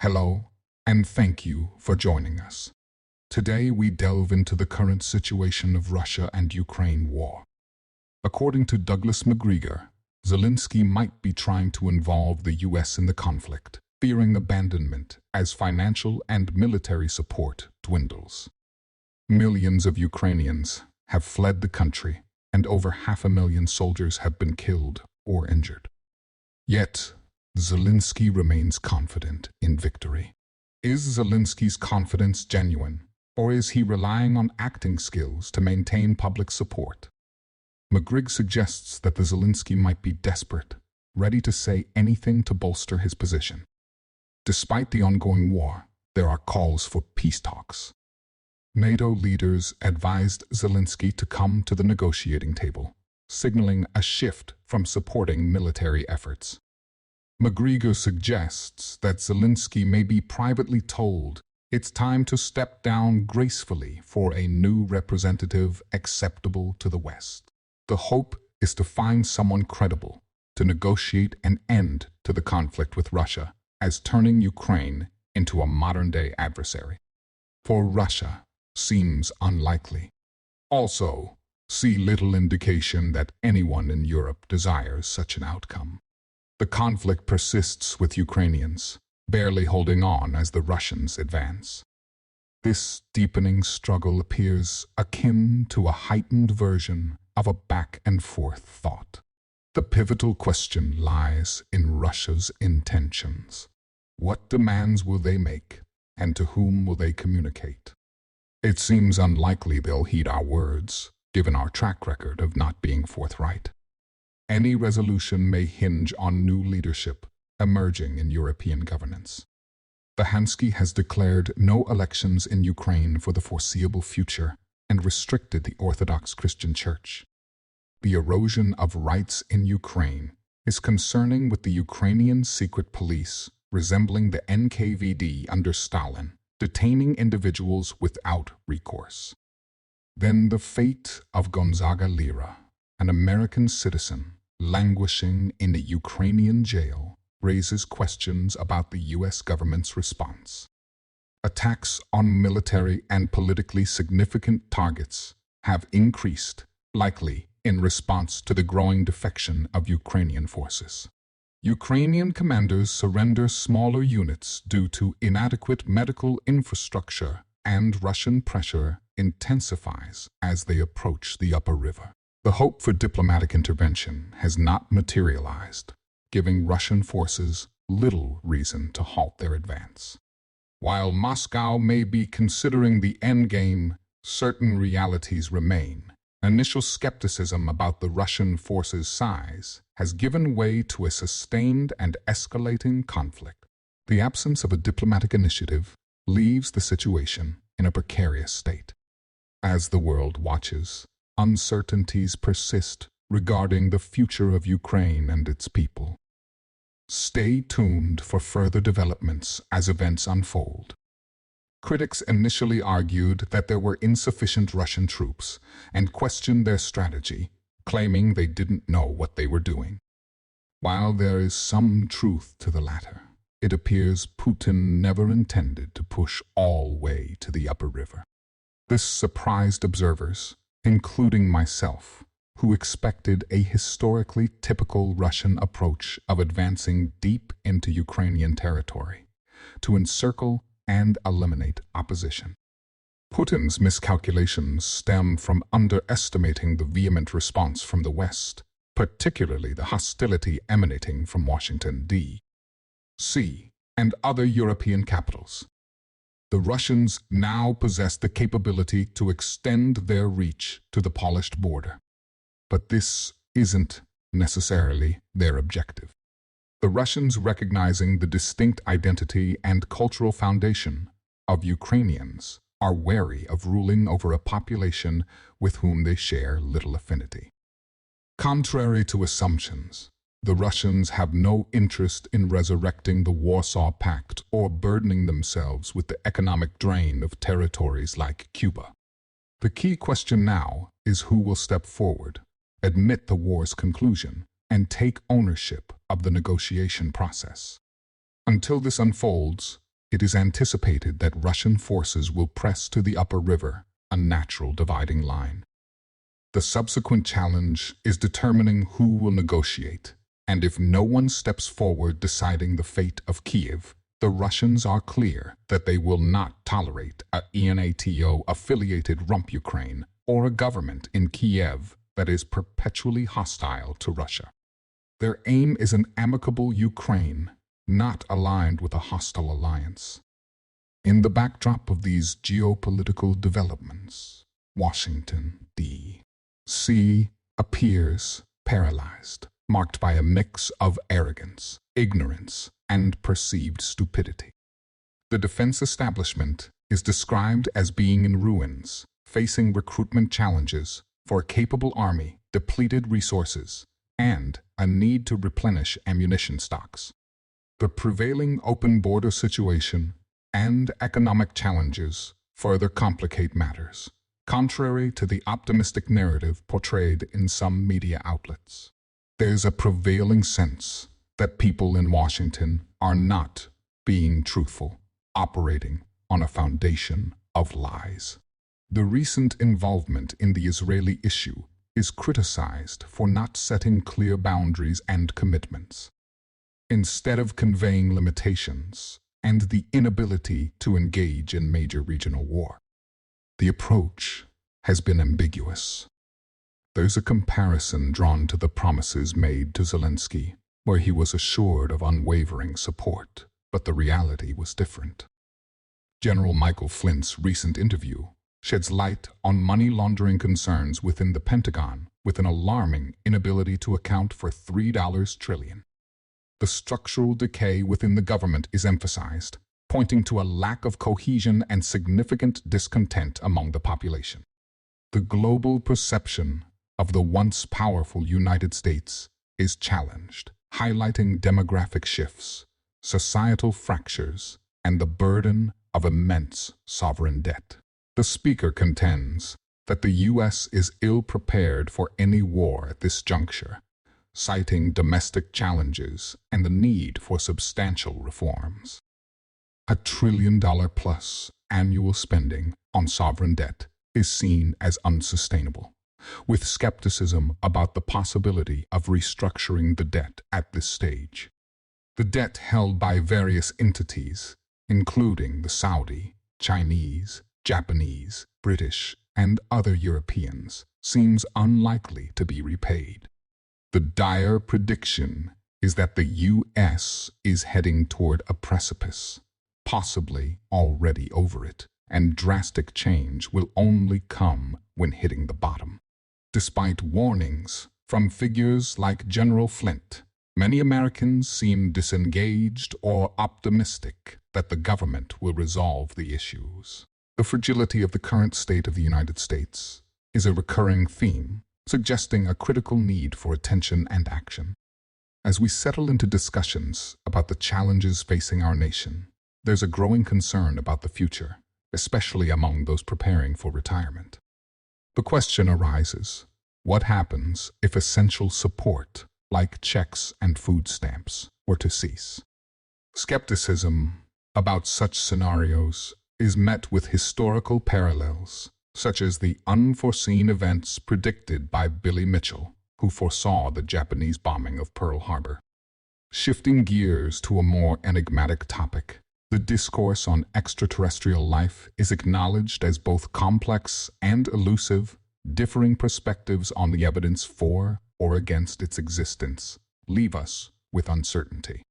Hello, and thank you for joining us. Today we delve into the current situation of Russia and Ukraine war. According to Douglas Macgregor, Zelensky might be trying to involve the US in the conflict, fearing abandonment as financial and military support dwindles. Millions of Ukrainians have fled the country, and over 500,000 soldiers have been killed or injured. Yet, Zelensky remains confident in victory. Is Zelensky's confidence genuine, or is he relying on acting skills to maintain public support? Macgregor suggests that the Zelensky might be desperate, ready to say anything to bolster his position. Despite the ongoing war, there are calls for peace talks. NATO leaders advised Zelensky to come to the negotiating table, signaling a shift from supporting military efforts. Macgregor suggests that Zelensky may be privately told it's time to step down gracefully for a new representative acceptable to the West. The hope is to find someone credible to negotiate an end to the conflict with Russia, as turning Ukraine into a modern-day adversary. For Russia seems unlikely. Also, see little indication that anyone in Europe desires such an outcome. The conflict persists with Ukrainians, barely holding on as the Russians advance. This deepening struggle appears akin to a heightened version of a back-and-forth thought. The pivotal question lies in Russia's intentions. What demands will they make, and to whom will they communicate? It seems unlikely they'll heed our words, given our track record of not being forthright. Any resolution may hinge on new leadership emerging in European governance. Zelensky has declared no elections in Ukraine for the foreseeable future and restricted the Orthodox Christian Church. The erosion of rights in Ukraine is concerning, with the Ukrainian secret police, resembling the NKVD under Stalin, detaining individuals without recourse. Then the fate of Gonzaga Lira, an American citizen languishing in a Ukrainian jail, raises questions about the U.S. government's response. Attacks on military and politically significant targets have increased, likely in response to the growing defection of Ukrainian forces. Ukrainian commanders surrender smaller units due to inadequate medical infrastructure, and Russian pressure intensifies as they approach the upper river. The hope for diplomatic intervention has not materialized, giving Russian forces little reason to halt their advance. While Moscow may be considering the endgame, certain realities remain. Initial skepticism about the Russian forces' size has given way to a sustained and escalating conflict. The absence of a diplomatic initiative leaves the situation in a precarious state. As the world watches, uncertainties persist regarding the future of Ukraine and its people. Stay tuned for further developments as events unfold. Critics initially argued that there were insufficient Russian troops and questioned their strategy, claiming they didn't know what they were doing. While there is some truth to the latter, it appears Putin never intended to push all way to the upper river. This surprised observers, including myself, who expected a historically typical Russian approach of advancing deep into Ukrainian territory to encircle and eliminate opposition. Putin's miscalculations stem from underestimating the vehement response from the West, particularly the hostility emanating from Washington, D.C., and other European capitals. The Russians now possess the capability to extend their reach to the polished border. But this isn't necessarily their objective. The Russians, recognizing the distinct identity and cultural foundation of Ukrainians, are wary of ruling over a population with whom they share little affinity. Contrary to assumptions, the Russians have no interest in resurrecting the Warsaw Pact or burdening themselves with the economic drain of territories like Cuba. The key question now is who will step forward, admit the war's conclusion, and take ownership of the negotiation process. Until this unfolds, It is anticipated that Russian forces will press to the upper river, a natural dividing line. The subsequent challenge is determining who will negotiate, and if no one steps forward deciding the fate of Kiev, the Russians are clear that they will not tolerate a NATO-affiliated rump Ukraine or a government in Kiev that is perpetually hostile to Russia. Their aim is an amicable Ukraine, not aligned with a hostile alliance. In the backdrop of these geopolitical developments, Washington, D.C. appears paralyzed, marked by a mix of arrogance, ignorance, and perceived stupidity. The defense establishment is described as being in ruins, facing recruitment challenges for a capable army, depleted resources, and a need to replenish ammunition stocks. The prevailing open border situation and economic challenges further complicate matters, contrary to the optimistic narrative portrayed in some media outlets. There's a prevailing sense that people in Washington are not being truthful, operating on a foundation of lies. The recent involvement in the Israeli issue is criticized for not setting clear boundaries and commitments. Instead of conveying limitations and the inability to engage in major regional war, the approach has been ambiguous. There's a comparison drawn to the promises made to Zelensky, where he was assured of unwavering support, but the reality was different. General Michael Flint's recent interview sheds light on money laundering concerns within the Pentagon, with an alarming inability to account for $3 trillion. The structural decay within the government is emphasized, pointing to a lack of cohesion and significant discontent among the population. The global perception of the once powerful United States is challenged, highlighting demographic shifts, societal fractures, and the burden of immense sovereign debt. The speaker contends that the U.S. is ill-prepared for any war at this juncture, citing domestic challenges and the need for substantial reforms. $1 trillion-plus annual spending on sovereign debt is seen as unsustainable, with skepticism about the possibility of restructuring the debt at this stage. The debt held by various entities, including the Saudi, Chinese, Japanese, British, and other Europeans, seems unlikely to be repaid. The dire prediction is that the U.S. is heading toward a precipice, possibly already over it, and drastic change will only come when hitting the bottom. Despite warnings from figures like General Flint, many Americans seem disengaged or optimistic that the government will resolve the issues. The fragility of the current state of the United States is a recurring theme, suggesting a critical need for attention and action. As we settle into discussions about the challenges facing our nation, there's a growing concern about the future, especially among those preparing for retirement. The question arises, what happens if essential support, like checks and food stamps, were to cease? Skepticism about such scenarios is met with historical parallels, such as the unforeseen events predicted by Billy Mitchell, who foresaw the Japanese bombing of Pearl Harbor. Shifting gears to a more enigmatic topic, the discourse on extraterrestrial life is acknowledged as both complex and elusive. Differing perspectives on the evidence for or against its existence leave us with uncertainty.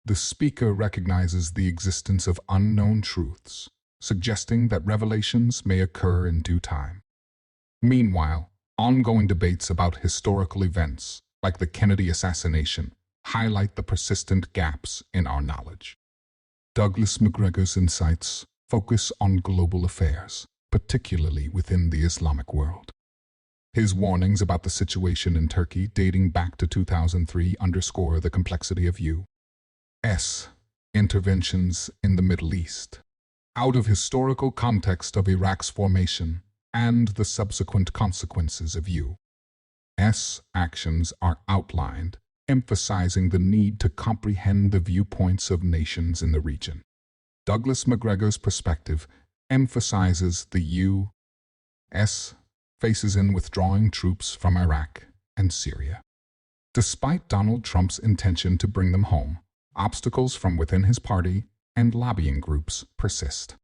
The speaker recognizes the existence of unknown truths, suggesting that revelations may occur in due time. Meanwhile, ongoing debates about historical events, like the Kennedy assassination, highlight the persistent gaps in our knowledge. Douglas Macgregor's insights focus on global affairs, particularly within the Islamic world. His warnings about the situation in Turkey dating back to 2003 underscore the complexity of U.S. interventions in the Middle East, out of historical context of Iraq's formation and the subsequent consequences of U.S. actions are outlined, emphasizing the need to comprehend the viewpoints of nations in the region. Douglas Macgregor's perspective emphasizes the U.S. faces in withdrawing troops from Iraq and Syria. Despite Donald Trump's intention to bring them home, obstacles from within his party and lobbying groups persist.